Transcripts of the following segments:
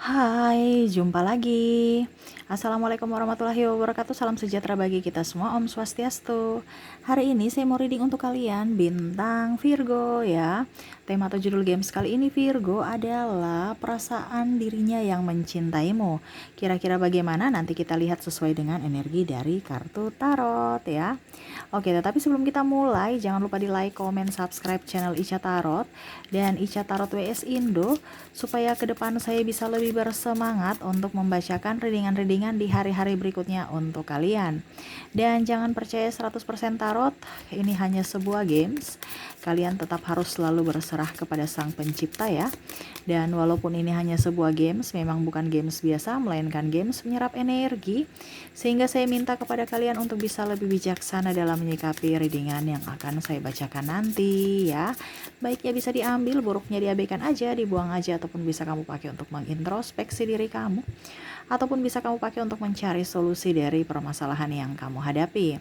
Hai, jumpa lagi. Assalamualaikum warahmatullahi wabarakatuh. Salam sejahtera bagi kita semua. Om Swastiastu. Hari ini saya mau reading untuk kalian bintang Virgo ya. Tema atau judul games kali ini Virgo adalah perasaan dirinya yang mencintaimu. Kira-kira bagaimana? Nanti kita lihat sesuai dengan energi dari kartu tarot ya. Oke, tetapi sebelum kita mulai, jangan lupa di like, comment, subscribe channel Ica Tarot dan Ica Tarot WS Indo supaya ke depan saya bisa lebih bersemangat untuk membacakan readingan-readingan di hari-hari berikutnya untuk kalian. Dan jangan percaya 100% tarot, ini hanya sebuah games. Kalian tetap harus selalu berserah kepada Sang Pencipta ya. Dan walaupun ini hanya sebuah games, memang bukan games biasa, melainkan games menyerap energi. Sehingga saya minta kepada kalian untuk bisa lebih bijaksana dalam menyikapi readingan yang akan saya bacakan nanti ya. Baiknya bisa diambil, buruknya diabaikan aja, dibuang aja, ataupun bisa kamu pakai untuk mengintrospeksi diri kamu, ataupun bisa kamu pakai untuk mencari solusi dari permasalahan yang kamu hadapi.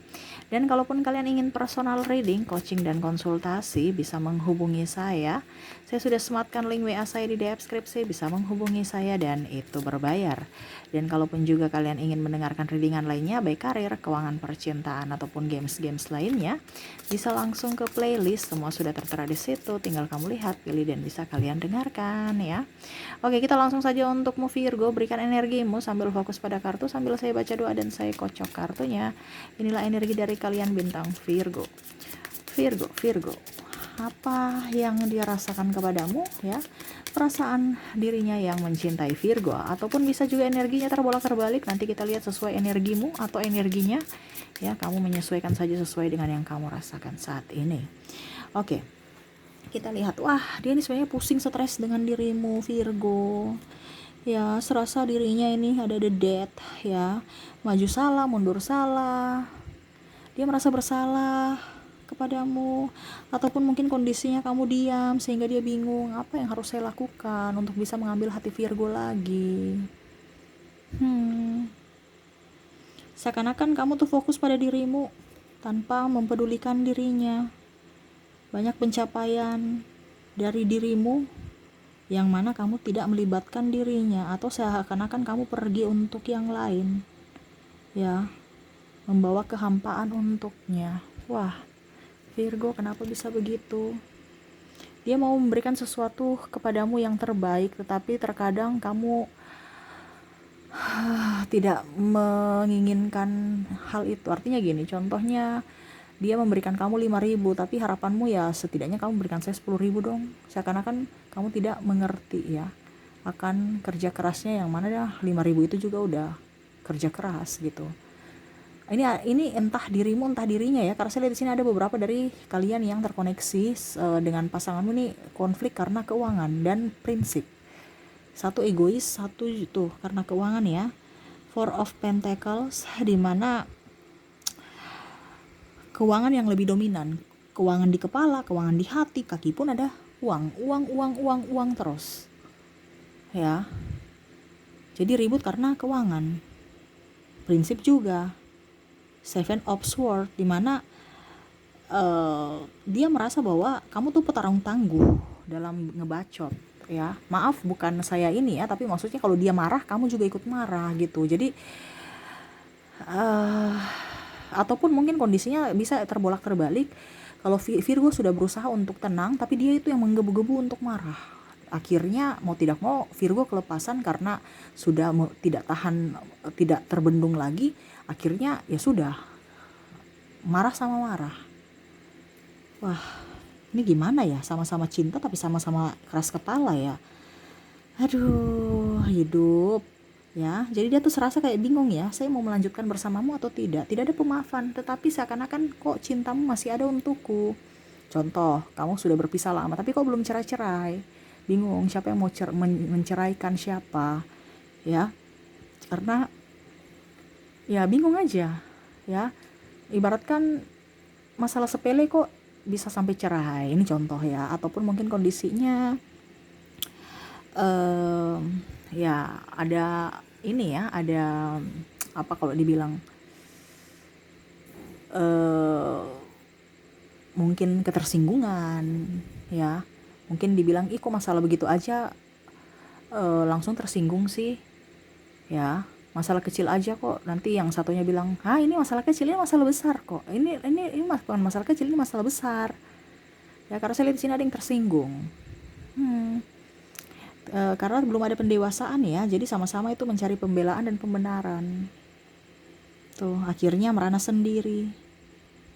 Dan kalaupun kalian ingin personal reading, coaching, dan konsultasi, bisa menghubungi saya. Saya sudah sematkan link WA saya di deskripsi, bisa menghubungi saya dan itu berbayar. Dan kalaupun juga kalian ingin mendengarkan readingan lainnya, baik karir, keuangan, percintaan, ataupun games-games lainnya, bisa langsung ke playlist, semua sudah tertera di situ, tinggal kamu lihat, pilih, dan bisa kalian dengarkan ya. Oke, kita langsung saja untuk Virgo, berikan energimu sambil fokus pada kartu, sambil saya baca doa dan saya kocok kartunya. Inilah energi dari kalian bintang Virgo. Virgo, apa yang dia rasakan kepadamu ya? Perasaan dirinya yang mencintai Virgo, ataupun bisa juga energinya terbolak-terbalik, nanti kita lihat sesuai energimu atau energinya ya, kamu menyesuaikan saja sesuai dengan yang kamu rasakan saat ini. Oke, kita lihat. Wah, dia ini sebenarnya pusing, stres dengan dirimu Virgo ya. Serasa dirinya ini ada the death ya, maju salah, mundur salah, dia merasa bersalah kepadamu, ataupun mungkin kondisinya kamu diam sehingga dia bingung apa yang harus saya lakukan untuk bisa mengambil hati Virgo lagi. Seakan-akan kamu tuh fokus pada dirimu tanpa mempedulikan dirinya. Banyak pencapaian dari dirimu yang mana kamu tidak melibatkan dirinya, atau seakan-akan kamu pergi untuk yang lain ya, membawa kehampaan untuknya. Wah, Virgo, kenapa bisa begitu? Dia mau memberikan sesuatu kepadamu yang terbaik, tetapi terkadang kamu tidak menginginkan hal itu. Artinya gini, contohnya dia memberikan kamu 5.000, tapi harapanmu ya setidaknya kamu berikan saya 10.000 dong. Seakan-akan kamu tidak mengerti ya akan kerja kerasnya, yang mana dah 5.000 itu juga udah kerja keras gitu. Ini entah dirimu entah dirinya ya, karena saya lihat di sini ada beberapa dari kalian yang terkoneksi dengan pasanganmu ini konflik karena keuangan dan prinsip. Satu egois, satu itu karena keuangan ya. Four of Pentacles, di mana keuangan yang lebih dominan, keuangan di kepala, keuangan di hati, kaki pun ada uang terus ya. Jadi ribut karena keuangan. Prinsip juga Seven of Swords, dimana dia merasa bahwa kamu tuh petarung tangguh dalam ngebacot ya. Maaf, bukan saya ini ya, tapi maksudnya kalau dia marah kamu juga ikut marah gitu. Jadi ataupun mungkin kondisinya bisa terbolak-terbalik. Kalau Virgo sudah berusaha untuk tenang, tapi dia itu yang menggebu-gebu untuk marah. Akhirnya mau tidak mau Virgo kelepasan karena sudah tidak tahan, tidak terbendung lagi. Akhirnya ya sudah, marah sama marah. Wah, ini gimana ya, sama-sama cinta tapi sama-sama keras kepala ya. Aduh, hidup ya. Jadi dia tuh serasa kayak bingung ya, saya mau melanjutkan bersamamu atau tidak. Tidak ada pemaafan, tetapi seakan-akan kok cintamu masih ada untukku. Contoh, kamu sudah berpisah lama tapi kok belum cerai-cerai. Bingung siapa yang mau menceraikan siapa ya. Karena ya bingung aja ya. Ibaratkan masalah sepele kok bisa sampai cerai, ini contoh ya. Ataupun mungkin kondisinya ya ada ini ya, ada apa kalau dibilang mungkin ketersinggungan ya. Mungkin dibilang, ih kok masalah begitu aja langsung tersinggung sih? Ya, masalah kecil aja kok. Nanti yang satunya bilang, ini masalah kecil, ini masalah besar kok. Ini bukan masalah kecil, ini masalah besar. Ya, karena saya lihat di sini ada yang tersinggung. Karena belum ada pendewasaan ya, jadi sama-sama itu mencari pembelaan dan pembenaran. Tuh, akhirnya merana sendiri,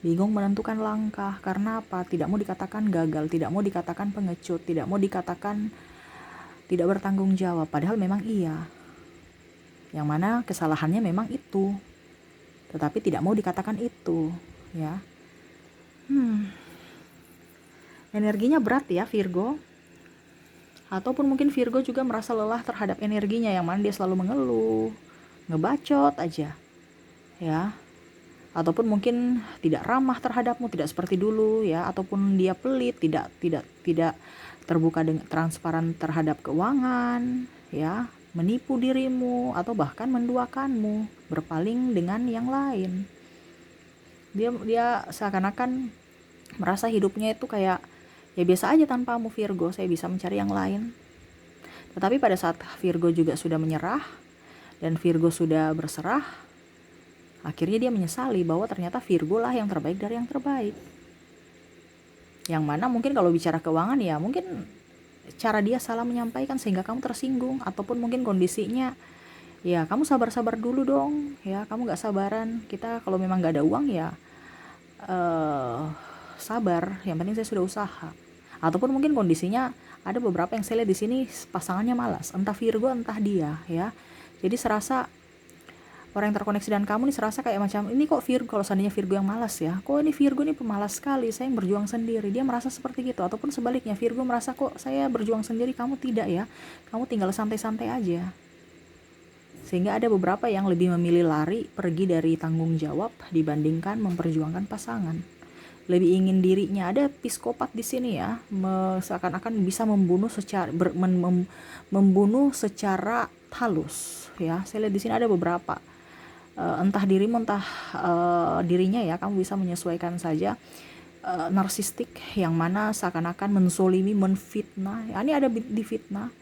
bingung menentukan langkah. Karena apa? Tidak mau dikatakan gagal, tidak mau dikatakan pengecut, tidak mau dikatakan tidak bertanggung jawab, padahal memang iya. Yang mana kesalahannya memang itu, tetapi tidak mau dikatakan itu, ya. Energinya berat ya Virgo. Ataupun mungkin Virgo juga merasa lelah terhadap energinya, yang mana dia selalu mengeluh, ngebacot aja, ya. Ataupun mungkin tidak ramah terhadapmu, tidak seperti dulu, ya. Ataupun dia pelit, tidak terbuka dengan transparan terhadap keuangan, ya, menipu dirimu atau bahkan menduakanmu, berpaling dengan yang lain. Dia seakan-akan merasa hidupnya itu kayak ya biasa aja tanpamu Virgo, saya bisa mencari yang lain. Tetapi pada saat Virgo juga sudah menyerah dan Virgo sudah berserah, akhirnya dia menyesali bahwa ternyata Virgo lah yang terbaik dari yang terbaik. Yang mana mungkin kalau bicara keuangan ya mungkin cara dia salah menyampaikan sehingga kamu tersinggung, ataupun mungkin kondisinya ya kamu sabar-sabar dulu dong, ya kamu gak sabaran, kita kalau memang gak ada uang ya sabar, yang penting saya sudah usaha. Ataupun mungkin kondisinya ada beberapa yang saya lihat di sini pasangannya malas, entah Virgo entah dia, ya. Jadi serasa orang yang terkoneksi dengan kamu nih serasa kayak macam ini kok Virgo, kalau seandainya Virgo yang malas ya, kok ini Virgo nih pemalas sekali, saya yang berjuang sendiri, dia merasa seperti gitu. Ataupun sebaliknya Virgo merasa kok saya berjuang sendiri, kamu tidak ya, kamu tinggal santai-santai aja. Sehingga ada beberapa yang lebih memilih lari, pergi dari tanggung jawab dibandingkan memperjuangkan pasangan. Lebih ingin dirinya. Ada psikopat di sini ya, seakan-akan bisa membunuh secara membunuh secara halus ya. Saya lihat di sini ada beberapa, entah dirimu entah dirinya ya, kamu bisa menyesuaikan saja. Narsistik yang mana seakan-akan menzolimi, menfitnah ya, ini ada difitnah,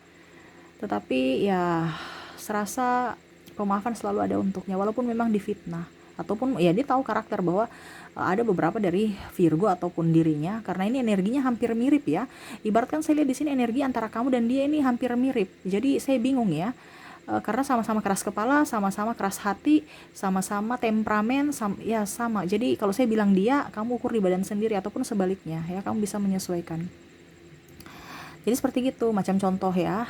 tetapi ya serasa pemaafan selalu ada untuknya walaupun memang difitnah. Ataupun ya dia tahu karakter bahwa ada beberapa dari Virgo ataupun dirinya, karena ini energinya hampir mirip ya. Ibaratkan saya lihat di sini energi antara kamu dan dia ini hampir mirip. Jadi saya bingung ya. Karena sama-sama keras kepala, sama-sama keras hati, sama-sama temperamen, ya sama. Jadi kalau saya bilang dia, kamu ukur di badan sendiri, ataupun sebaliknya ya, kamu bisa menyesuaikan. Jadi seperti gitu, macam contoh ya,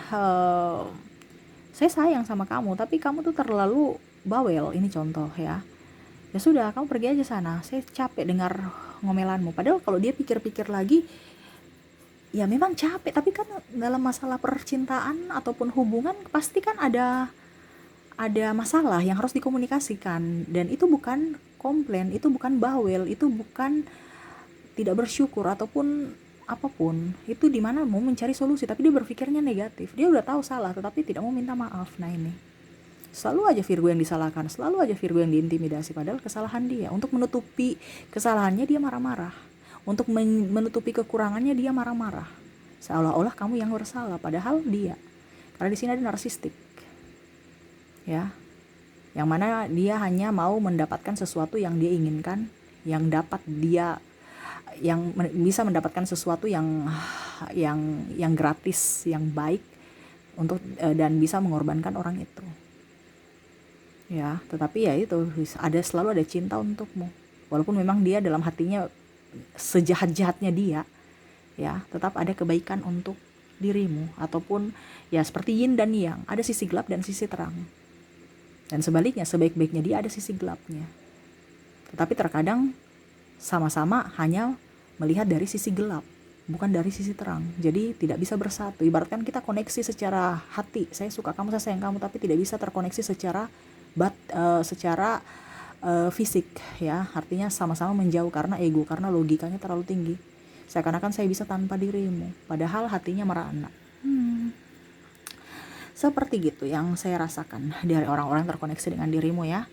saya sayang sama kamu, tapi kamu tuh terlalu bawel, ini contoh ya. Ya sudah, kamu pergi aja sana, saya capek dengar ngomelanmu. Padahal kalau dia pikir-pikir lagi, ya memang capek, tapi kan dalam masalah percintaan ataupun hubungan pasti kan ada masalah yang harus dikomunikasikan, dan itu bukan komplain, itu bukan bawel, itu bukan tidak bersyukur ataupun apapun. Itu dimana mau mencari solusi tapi dia berpikirnya negatif. Dia udah tahu salah tetapi tidak mau minta maaf. Nah ini selalu aja Virgo yang disalahkan, selalu aja Virgo yang diintimidasi, padahal kesalahan dia. Untuk menutupi kesalahannya dia marah-marah, untuk menutupi kekurangannya dia marah-marah, seolah-olah kamu yang bersalah, padahal dia. Karena di sini ada narsistik ya, yang mana dia hanya mau mendapatkan sesuatu yang dia inginkan, yang dapat dia, yang bisa mendapatkan sesuatu yang gratis, yang baik untuk dan bisa mengorbankan orang itu. Ya, tetapi ya itu selalu ada cinta untukmu. Walaupun memang dia dalam hatinya sejahat-jahatnya dia, ya, tetap ada kebaikan untuk dirimu. Ataupun ya seperti yin dan yang, ada sisi gelap dan sisi terang. Dan sebaliknya, sebaik-baiknya dia ada sisi gelapnya. Tetapi terkadang sama-sama hanya melihat dari sisi gelap, bukan dari sisi terang. Jadi tidak bisa bersatu. Ibaratkan kita koneksi secara hati, saya suka kamu, saya sayang kamu, tapi tidak bisa terkoneksi secara fisik ya. Artinya sama-sama menjauh karena ego, karena logikanya terlalu tinggi. Seakan-akan saya bisa tanpa dirimu, padahal hatinya merana. Seperti gitu yang saya rasakan dari orang-orang terkoneksi dengan dirimu ya.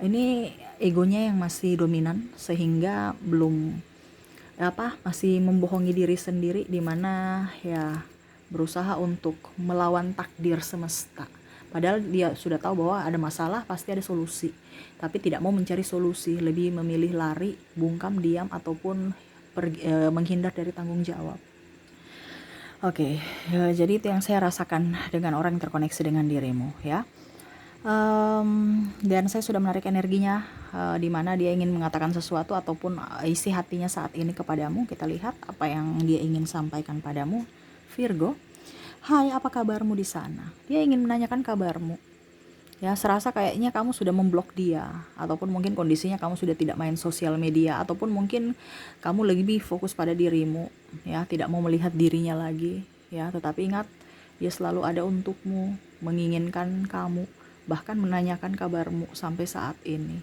Ini egonya yang masih dominan sehingga belum masih membohongi diri sendiri, dimana ya berusaha untuk melawan takdir semesta. Padahal dia sudah tahu bahwa ada masalah pasti ada solusi, tapi tidak mau mencari solusi, lebih memilih lari, bungkam, diam, ataupun menghindar dari tanggung jawab. Oke, jadi itu yang saya rasakan dengan orang yang terkoneksi dengan dirimu, ya. Dan saya sudah menarik energinya, di mana dia ingin mengatakan sesuatu ataupun isi hatinya saat ini kepadamu. Kita lihat apa yang dia ingin sampaikan padamu, Virgo. Hai, apa kabarmu di sana? Dia ingin menanyakan kabarmu. Ya, serasa kayaknya kamu sudah memblok dia, ataupun mungkin kondisinya kamu sudah tidak main sosial media, ataupun mungkin kamu lebih fokus pada dirimu, ya, tidak mau melihat dirinya lagi, ya. Tetapi ingat, dia selalu ada untukmu, menginginkan kamu, bahkan menanyakan kabarmu sampai saat ini.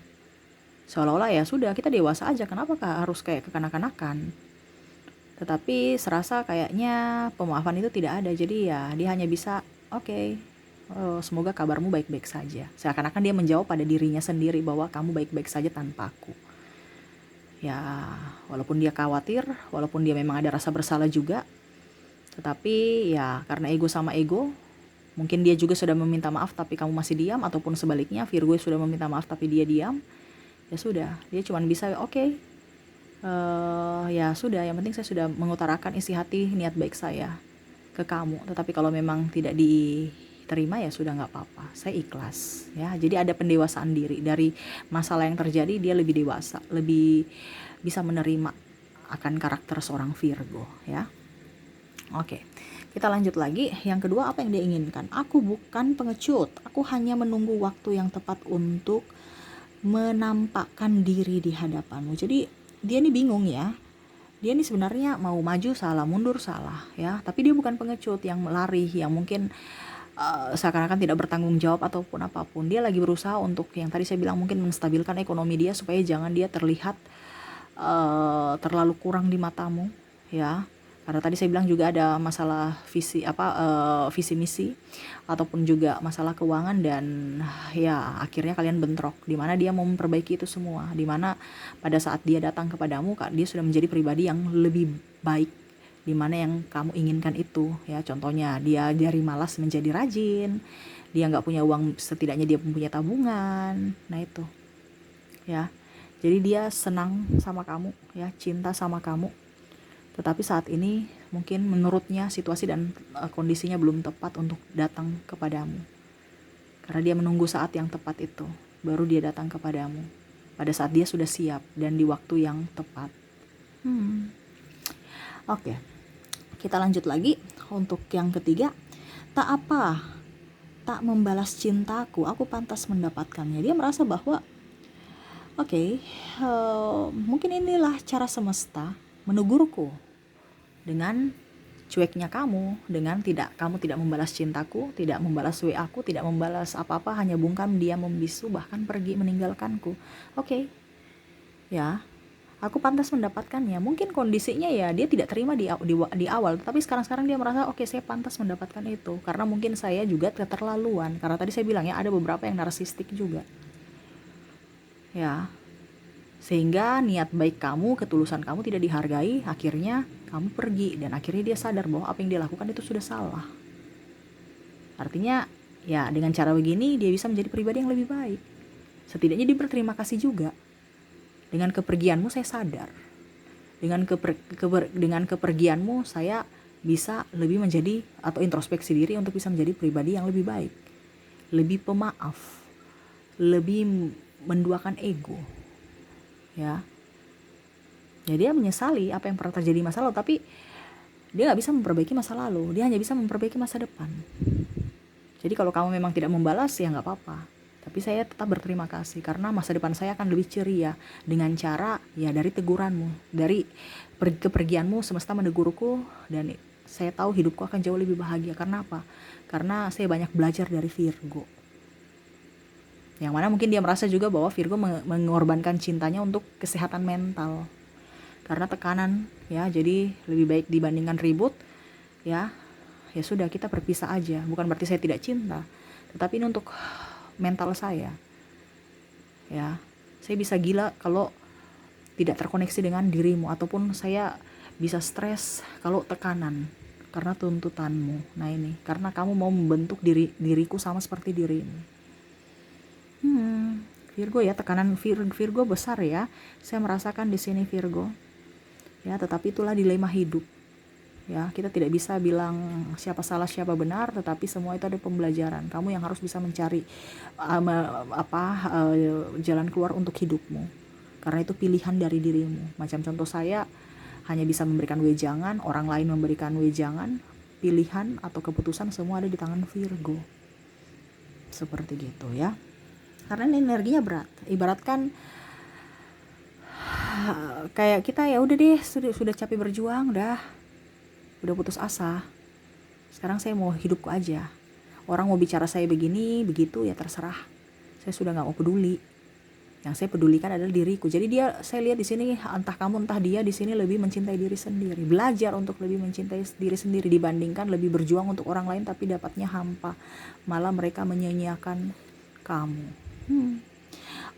Seolah-olah ya sudah, kita dewasa aja, kenapakah harus kayak kekanak-kanakan? Tetapi serasa kayaknya pemaafan itu tidak ada. Jadi ya dia hanya bisa oke, semoga kabarmu baik-baik saja. Seakan-akan dia menjawab pada dirinya sendiri bahwa kamu baik-baik saja tanpa aku. Ya, walaupun dia khawatir, walaupun dia memang ada rasa bersalah juga, tetapi ya karena ego sama ego, mungkin dia juga sudah meminta maaf tapi kamu masih diam, ataupun sebaliknya Virgo sudah meminta maaf tapi dia diam. Ya sudah, dia cuma bisa oke, ya sudah, yang penting saya sudah mengutarakan isi hati niat baik saya ke kamu. Tetapi kalau memang tidak diterima ya sudah, nggak apa-apa, saya ikhlas, ya. Jadi ada pendewasaan diri dari masalah yang terjadi. Dia lebih dewasa, lebih bisa menerima akan karakter seorang Virgo, ya. Oke, kita lanjut lagi. Yang kedua, apa yang dia inginkan? Aku bukan pengecut, aku hanya menunggu waktu yang tepat untuk menampakkan diri di hadapanmu. Jadi dia nih bingung, ya. Dia nih sebenarnya mau maju salah, mundur salah, ya. Tapi dia bukan pengecut yang lari, yang mungkin seakan-akan tidak bertanggung jawab ataupun apapun. Dia lagi berusaha untuk yang tadi saya bilang, mungkin menstabilkan ekonomi dia supaya jangan dia terlihat terlalu kurang di matamu, ya. Karena tadi saya bilang juga ada masalah visi misi ataupun juga masalah keuangan, dan ya akhirnya kalian bentrok, di mana dia mau memperbaiki itu semua, di mana pada saat dia datang kepadamu dia sudah menjadi pribadi yang lebih baik, di mana yang kamu inginkan itu, ya. Contohnya dia dari malas menjadi rajin, dia nggak punya uang, setidaknya dia punya tabungan. Nah itu, ya. Jadi dia senang sama kamu, ya, cinta sama kamu. Tetapi saat ini mungkin menurutnya situasi dan kondisinya belum tepat untuk datang kepadamu. Karena dia menunggu saat yang tepat itu, baru dia datang kepadamu. Pada saat dia sudah siap dan di waktu yang tepat. Oke, kita lanjut lagi. Untuk yang ketiga, tak apa, tak membalas cintaku, aku pantas mendapatkannya. Dia merasa bahwa oke, mungkin inilah cara semesta menegurku dengan cueknya kamu, dengan kamu tidak membalas cintaku, tidak membalas WA aku, tidak membalas apa-apa, hanya bungkam, dia membisu, bahkan pergi meninggalkanku. Oke, ya, aku pantas mendapatkannya. Mungkin kondisinya ya dia tidak terima di awal, tapi sekarang dia merasa oke, saya pantas mendapatkan itu, karena mungkin saya juga keterlaluan. Karena tadi saya bilang ya ada beberapa yang narsistik juga, ya. Sehingga niat baik kamu, ketulusan kamu tidak dihargai, akhirnya kamu pergi, dan akhirnya dia sadar bahwa apa yang dia lakukan itu sudah salah. Artinya ya dengan cara begini dia bisa menjadi pribadi yang lebih baik. Setidaknya dia berterima kasih juga. Dengan kepergianmu saya sadar. Dengan kepergianmu saya bisa lebih menjadi atau introspeksi diri untuk bisa menjadi pribadi yang lebih baik, lebih pemaaf, lebih menduakan ego, ya. Dia menyesali apa yang pernah terjadi masa lalu, tapi dia nggak bisa memperbaiki masa lalu, dia hanya bisa memperbaiki masa depan. Jadi kalau kamu memang tidak membalas ya nggak apa-apa, tapi saya tetap berterima kasih karena masa depan saya akan lebih ceria dengan cara ya dari teguranmu, dari kepergianmu. Semesta menegurku dan saya tahu hidupku akan jauh lebih bahagia. Karena apa? Karena saya banyak belajar dari Virgo, yang mana mungkin dia merasa juga bahwa Virgo mengorbankan cintanya untuk kesehatan mental karena tekanan, ya. Jadi lebih baik dibandingkan ribut, ya sudah, kita berpisah aja. Bukan berarti saya tidak cinta, tetapi ini untuk mental saya, ya. Saya bisa gila kalau tidak terkoneksi dengan dirimu, ataupun saya bisa stres kalau tekanan. karena tuntutanmu. Nah ini, karena kamu mau membentuk diriku sama seperti dirimu. Virgo ya, tekanan Virgo besar ya. Saya merasakan di sini Virgo. Ya, tetapi itulah dilema hidup. Ya, kita tidak bisa bilang siapa salah siapa benar, tetapi semua itu ada pembelajaran. Kamu yang harus bisa mencari jalan keluar untuk hidupmu. Karena itu pilihan dari dirimu. Macam contoh saya hanya bisa memberikan wejangan, orang lain memberikan wejangan, pilihan atau keputusan semua ada di tangan Virgo. Seperti gitu ya. Karena ini energinya berat. Ibaratkan kayak kita ya udah deh, sudah capek berjuang, udah putus asa. Sekarang saya mau hidupku aja. Orang mau bicara saya begini, begitu ya terserah. Saya sudah nggak mau peduli. Yang saya pedulikan adalah diriku. Jadi saya lihat di sini, entah kamu entah dia di sini lebih mencintai diri sendiri. Belajar untuk lebih mencintai diri sendiri dibandingkan lebih berjuang untuk orang lain tapi dapatnya hampa. Malah mereka menyia-nyiakan kamu.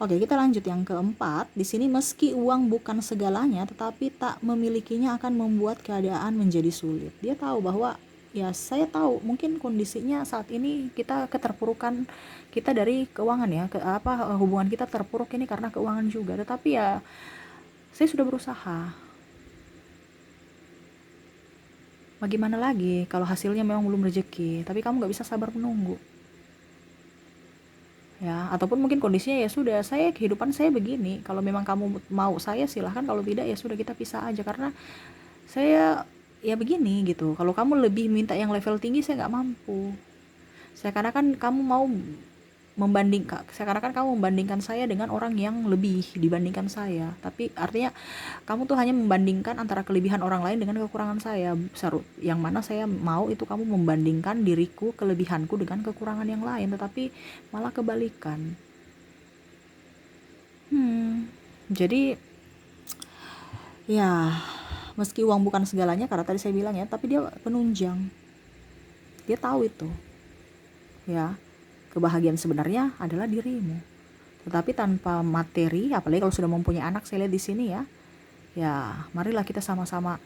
Oke, kita lanjut yang keempat. Di sini meski uang bukan segalanya, tetapi tak memilikinya akan membuat keadaan menjadi sulit. Dia tahu bahwa ya saya tahu mungkin kondisinya saat ini kita keterpurukan kita dari keuangan ya, hubungan kita terpuruk ini karena keuangan juga. Tetapi ya saya sudah berusaha. Bagaimana lagi kalau hasilnya memang belum rezeki, tapi kamu nggak bisa sabar menunggu. Ya, ataupun mungkin kondisinya ya sudah, kehidupan saya begini, kalau memang kamu mau saya silahkan, kalau tidak ya sudah kita pisah aja, karena saya ya begini gitu. Kalau kamu lebih minta yang level tinggi, saya nggak mampu. Seakan-akan kamu membandingkan saya dengan orang yang lebih dibandingkan saya, tapi artinya kamu tuh hanya membandingkan antara kelebihan orang lain dengan kekurangan saya. Yang mana saya mau itu kamu membandingkan diriku, kelebihanku dengan kekurangan yang lain, tetapi malah kebalikan. Jadi ya meski uang bukan segalanya, karena tadi saya bilang ya, tapi dia penunjang. Dia tahu itu ya, kebahagiaan sebenarnya adalah dirimu. Tetapi tanpa materi, apalagi kalau sudah mempunyai anak, saya lihat di sini ya, marilah kita sama-sama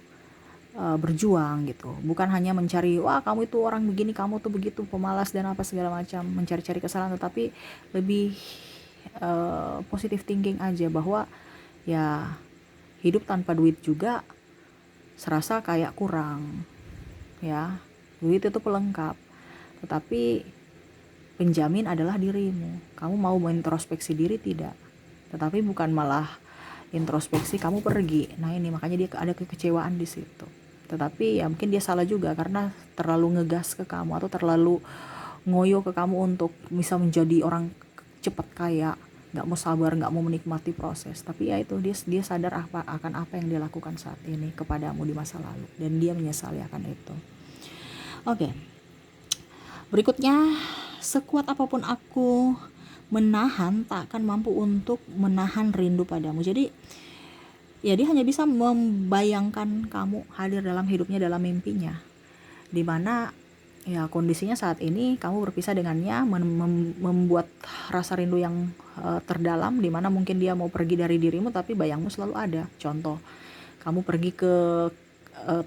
berjuang gitu. Bukan hanya mencari, wah kamu itu orang begini, kamu tuh begitu, pemalas dan apa segala macam, mencari-cari kesalahan, tetapi lebih positive thinking aja, bahwa ya hidup tanpa duit juga serasa kayak kurang ya. Duit itu pelengkap, tetapi penjamin adalah dirimu. Kamu mau introspeksi diri tidak, tetapi bukan malah introspeksi kamu pergi. Nah ini makanya dia ada kekecewaan di situ. Tetapi ya mungkin dia salah juga karena terlalu ngegas ke kamu atau terlalu ngoyo ke kamu untuk bisa menjadi orang cepat kaya, nggak mau sabar, nggak mau menikmati proses. Tapi ya itu, dia sadar akan apa yang dia lakukan saat ini kepadamu di masa lalu, dan dia menyesali akan itu. Oke. Berikutnya, sekuat apapun aku menahan, tak akan mampu untuk menahan rindu padamu. Jadi ya dia hanya bisa membayangkan kamu hadir dalam hidupnya, dalam mimpinya, dimana ya kondisinya saat ini kamu berpisah dengannya, membuat rasa rindu yang terdalam, dimana mungkin dia mau pergi dari dirimu tapi bayangmu selalu ada. Contoh, kamu pergi ke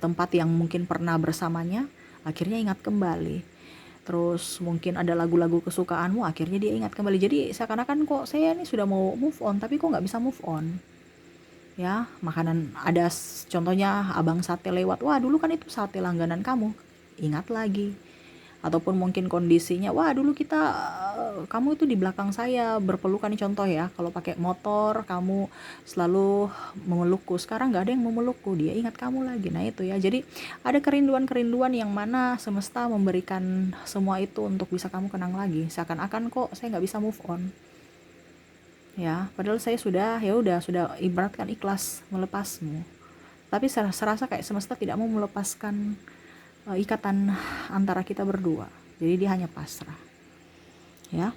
tempat yang mungkin pernah bersamanya, akhirnya ingat kembali. Terus mungkin ada lagu-lagu kesukaanmu, akhirnya dia ingat kembali. Jadi seakan-akan kok saya ini sudah mau move on, tapi kok nggak bisa move on. Ya, makanan ada contohnya abang sate lewat, wah dulu kan itu sate langganan kamu, ingat lagi. Ataupun mungkin kondisinya, wah dulu kamu itu di belakang saya berpelukan, nih contoh ya, kalau pakai motor kamu selalu memelukku, sekarang nggak ada yang memelukku, dia ingat kamu lagi. Nah itu ya, jadi ada kerinduan yang mana semesta memberikan semua itu untuk bisa kamu kenang lagi. Seakan-akan kok saya nggak bisa move on ya, padahal saya sudah ibaratkan ikhlas melepasmu, tapi serasa kayak semesta tidak mau melepaskan ikatan antara kita berdua. Jadi dia hanya pasrah. Ya.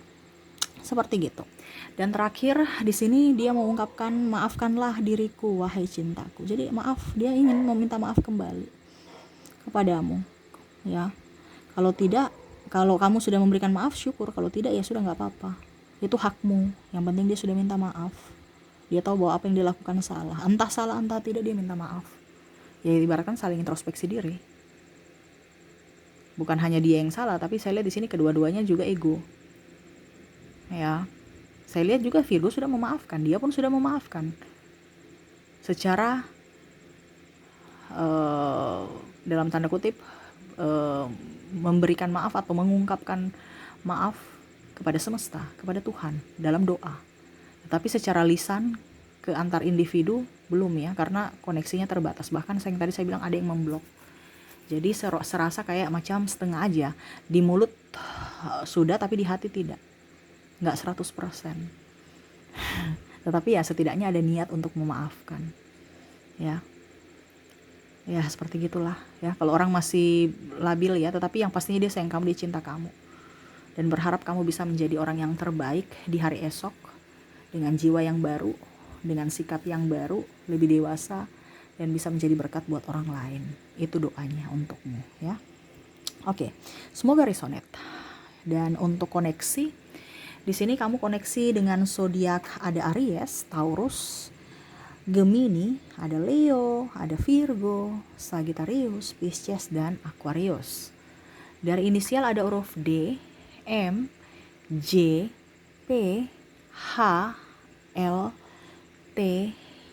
Seperti gitu. Dan terakhir di sini dia mengungkapkan, maafkanlah diriku wahai cintaku. Jadi maaf, dia ingin meminta maaf kembali kepadamu. Ya. Kalau kamu sudah memberikan maaf, syukur. Kalau tidak ya sudah, enggak apa-apa. Itu hakmu. Yang penting dia sudah minta maaf. Dia tahu bahwa apa yang dia lakukan salah. Entah salah entah tidak, dia minta maaf. Ya ibaratkan saling introspeksi diri. Bukan hanya dia yang salah, tapi saya lihat di sini kedua-duanya juga ego. Ya. Saya lihat juga Virgo sudah memaafkan, dia pun sudah memaafkan. Secara dalam tanda kutip memberikan maaf atau mengungkapkan maaf kepada semesta, kepada Tuhan dalam doa. Tapi secara lisan ke antar individu belum ya, karena koneksinya terbatas. Bahkan yang tadi saya bilang ada yang memblok. Jadi serasa kayak macam setengah aja. Di mulut sudah tapi di hati tidak. Nggak 100%. Tetapi ya setidaknya ada niat untuk memaafkan. Ya. Ya seperti gitulah ya. Kalau orang masih labil ya, tetapi yang pastinya dia sayang kamu, dia cinta kamu. Dan berharap kamu bisa menjadi orang yang terbaik di hari esok. Dengan jiwa yang baru, dengan sikap yang baru, lebih dewasa, dan bisa menjadi berkat buat orang lain. Itu doanya untukmu ya. Oke, semoga resonate. Dan untuk koneksi, di sini kamu koneksi dengan zodiak ada Aries, Taurus, Gemini, ada Leo, ada Virgo, Sagittarius, Pisces, dan Aquarius. Dari inisial ada huruf D, M, J, P, H, L, T,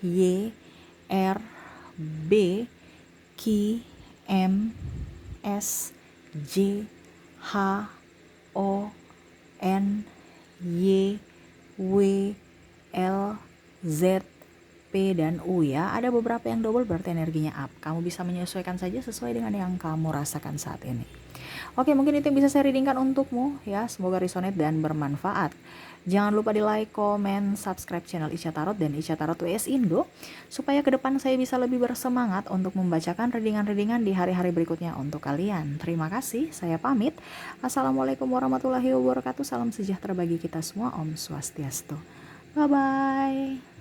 Y, R, B, Q, M, S, J, H, O, N, Y, W, L, Z, P, dan U ya. Ada beberapa yang double berarti energinya up. Kamu bisa menyesuaikan saja sesuai dengan yang kamu rasakan saat ini. Oke, mungkin itu yang bisa saya readingkan untukmu ya. Semoga resonate dan bermanfaat. Jangan lupa di like, komen, subscribe channel Ica Tarot dan Ica Tarot WS Indo, supaya ke depan saya bisa lebih bersemangat untuk membacakan readingan-readingan di hari-hari berikutnya untuk kalian. Terima kasih, saya pamit. Assalamualaikum warahmatullahi wabarakatuh. Salam sejahtera bagi kita semua. Om Swastiastu. Bye-bye.